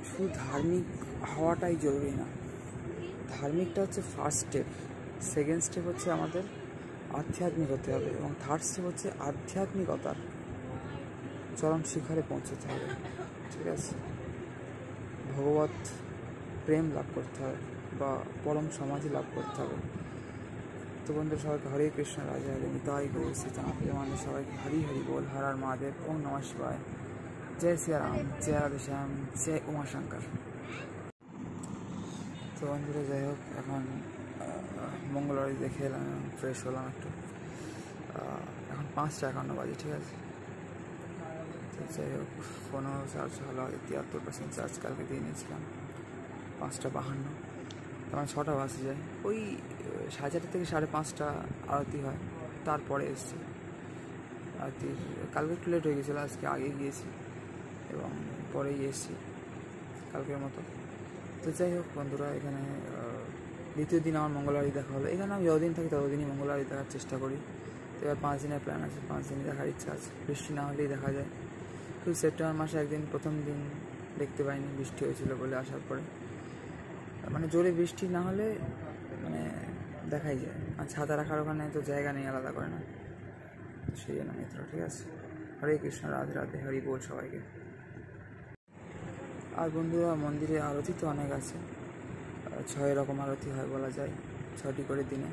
শুধু ধার্মিক হওয়াটাই জরুরি না, ধার্মিকটা হচ্ছে ফার্স্ট স্টেপ। সেকেন্ড স্টেপ হচ্ছে আমাদের আধ্যাত্মিক হতে হবে, এবং থার্ড স্টেপ হচ্ছে আধ্যাত্মিকতার চরম শিখরে পৌঁছতে হবে। ঠিক আছে, ভগবত প্রেম লাভ করতে হবে বা পরম সমাধি লাভ করতে হবে। তো বন্ধু সবাইকে হরে কৃষ্ণ, রাজা হরে নিতাই গৌর সীতানাথ মানে সবাইকে হরি হরি বল, হর হর মহাদেব, ওম নমঃ শিবায়, জয় শ্রীরাম, জয় রাধেশ্যাম, জয় উমাশঙ্কর। তো বন্ধুরা যাই হোক, এখন মঙ্গলবারে দেখে এলাম, ফ্রেশ হলাম একটু। এখন 5:51 বাজে। ঠিক আছে, তো যাই হোক, ফোনও চার্জ হলো, 73% চার্জ কালকে দিয়ে নিয়েছিলাম। 5:52, তখন 6টা বাজে যায়। ওই 4:30 থেকে 5:30 আরতি হয়, তারপরে এসেছি। আরতির কালকে একটু লেট হয়ে গেছিলো, আজকে আগে গিয়েছি এবং পরেই এসেছি কালকের মতো। তো যাই হোক বন্ধুরা, এখানে দ্বিতীয় দিন আমার মঙ্গলবারই দেখা হলো। এখানে আমি যতদিন থাকি ততদিনই মঙ্গলবারই দেখার চেষ্টা করি। তো এবার 5 দিনের প্ল্যান আছে, 5 দিনই দেখার ইচ্ছা আছে। বৃষ্টি না হলেই দেখা যায়। শুধু সেপ্টেম্বর মাসে একদিন প্রথম দিন দেখতে পাইনি, বৃষ্টি হয়েছিল বলে আসার পরে। মানে জোরে বৃষ্টি না হলে মানে দেখাই যায়। আর ছাতা রাখার ওখানে তো জায়গা নেই আলাদা করে, না সেই জন্য মিত্র। ঠিক আছে, হরে কৃষ্ণ, রাধে রাধে, হরি বল সবাইকে। আর বন্ধুরা, মন্দিরে আরতি তো অনেক আছে, 6 রকম আরতি হয় বলা যায়, 6টি করে দিনে।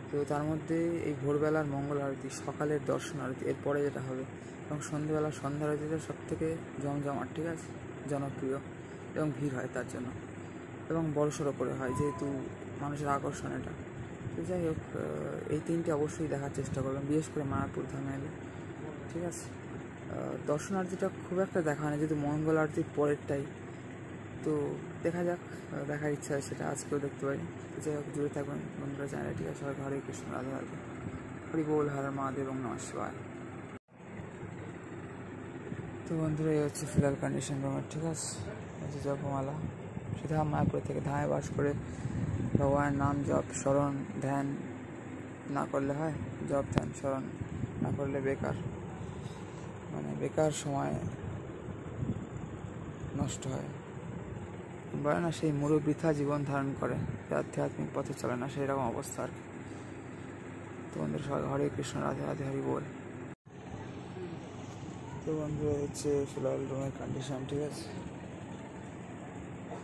তো তার মধ্যে এই ভোরবেলার মঙ্গল আরতি, সকালের দর্শন আরতি, এরপরে যেটা হবে, এবং সন্ধ্যেবেলার সন্ধ্যা আরতিটা সব থেকে জমজমাট। ঠিক আছে, জনপ্রিয় এবং ভিড় হয় তার জন্য, এবং বড়সড় করে হয় যেহেতু মানুষের আকর্ষণ এটা। তো যাই হোক, এই 3টে অবশ্যই দেখার চেষ্টা করবেন, বিশেষ করে মায়াপুর ধামে এলে। ঠিক আছে, দর্শনার্থীটা খুব একটা দেখা হয় না, যেহেতু মঙ্গল আরতির পরেরটাই। তো দেখা যাক, দেখার ইচ্ছা আছে, সেটা আজকেও দেখতে পারি। তো যাই হোক, জুড়ে থাকবেন বন্ধুরা চ্যানেলে। ঠিক আছে, সবাই হরে কৃষ্ণ, রাধে রাধে, হরি বল, হর হর মহাদেব, ওম নমঃ শিবায়। তো বন্ধুরা, এই হচ্ছে ফিলহাল কন্ডিশন রুমের। ঠিক আছে, হচ্ছে জপমালা। সেটা মায়াপুর থেকে ধামে বাস করে ভগবানের নাম জপ স্মরণ ধ্যান না করলে হয়? জপ ধ্যান স্মরণ না করলে বেকার, মানে বেকার সময় নষ্ট হয়, বলে না সেই মুরু বৃথা জীবন ধারণ করে, আধ্যাত্মিক পথে চলে না, সেই রকম অবস্থা আর কি। তো বন্ধুরা সবাই হরে কৃষ্ণ, রাধে রাধে, হরি বল। তো বন্ধুরা, হচ্ছে ফিলহাল রুমের কন্ডিশন। ঠিক আছে,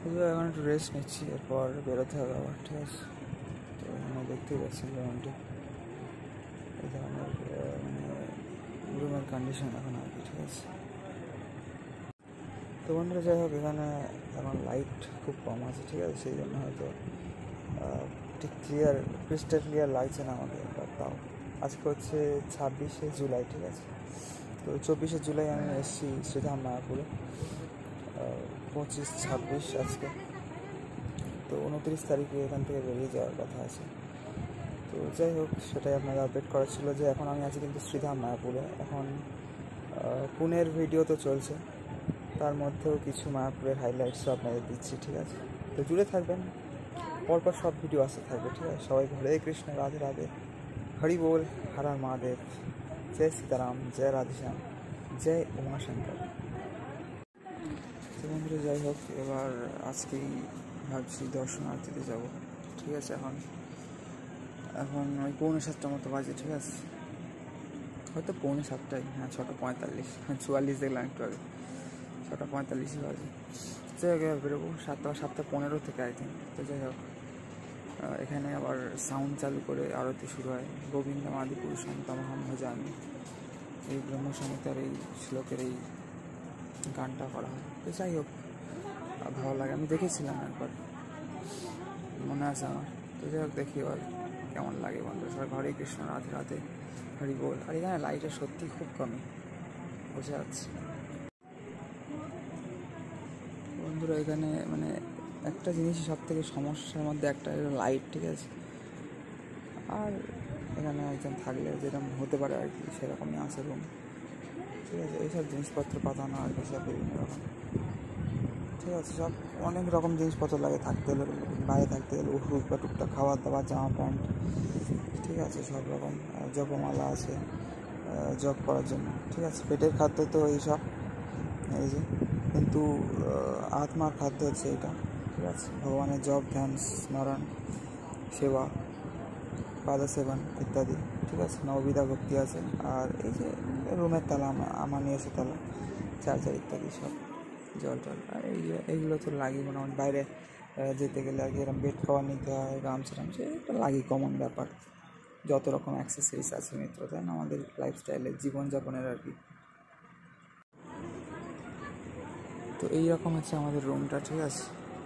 শুধু এখন একটু রেস্ট নিচ্ছি, এরপর বেরোতে হবে আবার। ঠিক আছে, তো এখানে দেখতেই পাচ্ছেন রুমটি, এই ধরনের মানে রুমের কন্ডিশন এখন আর কি। ঠিক আছে, তো বন্ধুরা যাই হোক, এখানে এখন লাইট খুব কম আছে। ঠিক আছে, সেই জন্য হয়তো ঠিক ক্রিস্টাল ক্লিয়ার লাগছে না আমাদের, তাও আজকে হচ্ছে 26শে জুলাই। ঠিক আছে, তো 24শে জুলাই আমি এসেছি শ্রীধাম মায়াপুরে, 25, 26 আজকে। তো 29 তারিখে এখান থেকে বেরিয়ে যাওয়ার কথা আছে। তো যাই হোক, সেটাই আপনাদের আপডেট করার ছিল যে এখন আমি আছি কিন্তু শ্রীধাম মায়াপুরে। এখন পুনের ভিডিও তো চলছে, তার মধ্যেও কিছু মায়াপুরের হাইলাইটসও আপনাদের দিচ্ছি। ঠিক আছে, তো জুড়ে থাকবেন, পরপর সব ভিডিও আসতে থাকবে। ঠিক আছে, সবাই হরে কৃষ্ণ, রাধে রাধে, হরি বল, হর হর মহাদেব, জয় সীতারাম, জয় রাধেশ্যাম, জয় উমাশঙ্কর। তো বন্ধুরা যাই হোক, এবার আজকেই ভাবছি দর্শনার্থীতে যাব। ঠিক আছে, এখন ওই 6:45 মতো বাজে। ঠিক আছে, হয়তো 6:45, হ্যাঁ 6:45, 44 দেখলাম একটু আগে, 6:45 বাজে। যাই হোক, এবার বেরোবো 7:15 থেকে আই থিঙ্ক। তো যাই হোক, এখানে আবার সাউন্ড চালু করে আরতি শুরু হয়, গোবিন্দম আদি পুরুষম তমহম ভজামি, এই ব্রহ্মসংহিতার এই শ্লোকের এই গানটা করা হয়। তো যাই হোক, ভালো লাগে, আমি দেখেছিলাম একবার, মনে আছে আমার। তো যাই হোক, দেখি এবার কেমন লাগে। বন্ধুরা সবাই হরে কৃষ্ণ, রাধে রাধে, হরি বল। আর এখানে লাইটের সত্যি খুব কমই বোঝা যাচ্ছে। বন্ধুরা এখানে মানে একটা জিনিসই সব থেকে সমস্যার মধ্যে একটা, লাইট। ঠিক আছে, আর এখানে একজন থাকলে যেরকম হতে পারে আর কি, সেরকমই আছে রুম। ঠিক আছে, এইসব জিনিসপত্র পাতানো আর কি, সব বিভিন্ন রকম। ঠিক আছে, সব অনেক রকম জিনিসপত্র লাগে থাকতে হলে, বাইরে থাকতে গেলে ওষুধ বা টুকটাক খাবার দাবার, জামা প্যান্ট। ঠিক আছে, সব রকম জপমালা আছে জপ করার জন্য। ঠিক আছে, পেটের খাদ্য তো এইসব, এই যে কিন্তু আত্মার খাদ্য হচ্ছে এটা, ঠিক আছে। ভগবানের জপ, ধ্যান, স্মরণ, সেবা, পাদসেবন ইত্যাদি, ঠিক আছে। নববিধা ভক্তি আছে। আর এই যে রুমের তালা, আমার নিয়ে এসে তালা, চার্জার ইত্যাদি সব, জল টল। আর এইগুলো তো লাগি মোটামুটি। বাইরে যেতে গেলে আর কি এরকম বেড কভার নিতে হয়, গামছা টামছা, এটা লাগি, কমন ব্যাপার। যত রকম অ্যাক্সেসরিজ আছে মিত্র, তাই না, আমাদের লাইফস্টাইলের, জীবনযাপনের আর কি। তো এইরকম হচ্ছে আমাদের রুমটা, ঠিক আছে।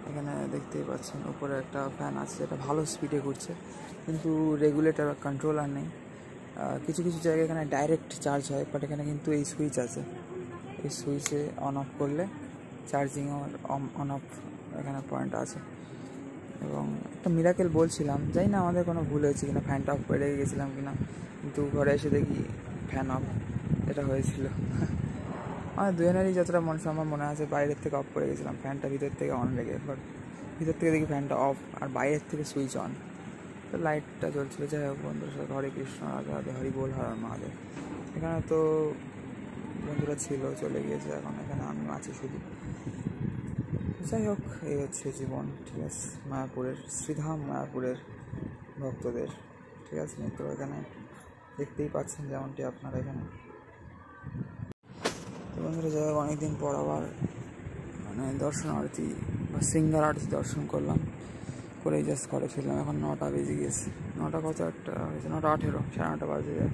এখানে দেখতেই পাচ্ছেন উপরে একটা ফ্যান আছে, যেটা ভালো স্পিডে ঘুরছে, কিন্তু রেগুলেটর বা কন্ট্রোলার নেই। কিছু কিছু জায়গায় এখানে ডাইরেক্ট চার্জ হয়, বাট এখানে কিন্তু এই সুইচ আছে। এই সুইচে অন অফ করলে চার্জিং অন অফ এখানে পয়েন্ট আছে। এবং একটা মিরাকেল বলছিলাম, জানি না আমাদের কোনো ভুল হয়েছে কিনা, ফ্যানটা অফ করে রেখে গেছিলাম কিনা, কিন্তু ঘরে এসে দেখি ফ্যান অফ। এটা হয়েছিল আমাদের দুজনেরই, যতটা আমার মনে আছে, বাইরের থেকে অফ করে গেছিলাম, ফ্যানটা ভিতর থেকে অন রেখে। বাট ভিতর থেকে দেখি ফ্যানটা অফ, আর বাইরের থেকে সুইচ অন, তো লাইটটা জ্বলছিল। যাই হোক, বন্ধুরা সাথে হরে কৃষ্ণ, রাধে রাধে, হরি বল, হর মহাদেব। এখানে তো বন্ধুরা ছিল, চলে গিয়েছে, এখন এখানে আমি আছি শুধু। যাই হোক, এই হচ্ছে জীবন, ঠিক আছে, মায়াপুরের শ্রীধাম, মায়াপুরের ভক্তদের, ঠিক আছে মিত্র। এখানে দেখতেই পাচ্ছেন যেমনটি আপনারা এখানে। তো বন্ধুরা, যাই হোক, অনেকদিন পর আবার মানে দর্শনার্থী বা সিঙ্গার আরতি দর্শন করলাম, করেই জাস্ট করে ফেললাম। এখন 9টা বেজে গিয়েছে, 9টা কত একটা হয়েছে, 9টা 18, 9:30 বাজে যায়।